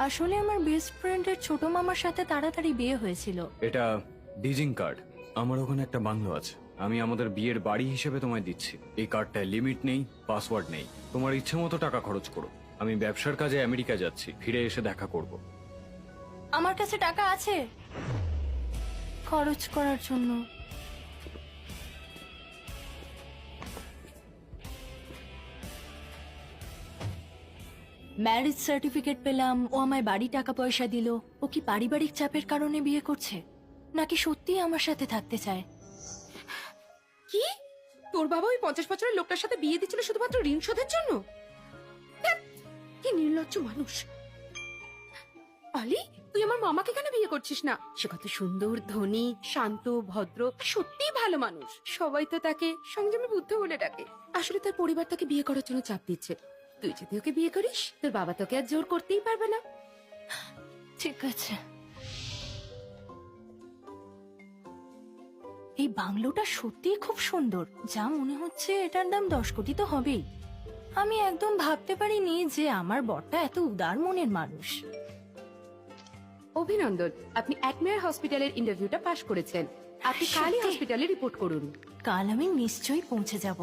আসলে আমার বেস্ট ফ্রেন্ডের ছোট মামার সাথে তাড়াতাড়ি বিয়ে হয়েছিল। এটা ডিজিং কার্ড। আমার ওখানে একটা বাংলো আছে, আমি আমাদের বিয়ের বাড়ি হিসেবে তোমায় দিচ্ছি। এই কার্ডটায় লিমিট নেই, পাসওয়ার্ড নেই, তোমার ইচ্ছে মতো টাকা খরচ করো। আমি ব্যবসার কাজে আমেরিকা যাচ্ছি, ফিরে এসে দেখা করব। আমার কাছে টাকা আছে খরচ করার জন্য। ম্যারেজ সার্টিফিকেট পেলাম, ও আমায় বাড়ি টাকা পয়সা দিল। ও কি পারিবারিক চাপের কারণে বিয়ে করছে, নাকি সত্যিই আমার সাথে থাকতে চায়? কি তোর বাবা ওই 50 বছরের লোকটার সাথে বিয়ে দিচ্ছিল শুধুমাত্র ঋণ শোধের জন্য? ধ্যাৎ, কি নির্লজ্জ মানুষ। আলি, তুই আমার মামাকে কেন বিয়ে করছিস না? সে কত সুন্দর, ধনী, শান্ত, ভদ্র, সত্যিই ভালো মানুষ। সবাই তো তাকে সংযমী বুদ্ধ বলে ডাকে। আসলে তার পরিবার তাকে বিয়ে করার জন্য চাপ দিচ্ছে। তুই যদি ওকে বিয়ে করিস, তোর বাবা তোকে আর জোর করতেই পারবে না। ঠিক আছে। এই বাংলোটা সত্যিই খুব সুন্দর, যা মনে হচ্ছে এটার দাম 10 কোটি তো হবেই। আমি একদম ভাবতে পারিনি যে আমার বরটা এত উদার মনের মানুষ। অভিনন্দন, আপনি একমেয়ার হসপিটালের ইন্টারভিউটা পাশ করেছেন। আপনি কালই সত্যি? হসপিটালে রিপোর্ট করুন। কাল আমি নিশ্চয়ই পৌঁছে যাব।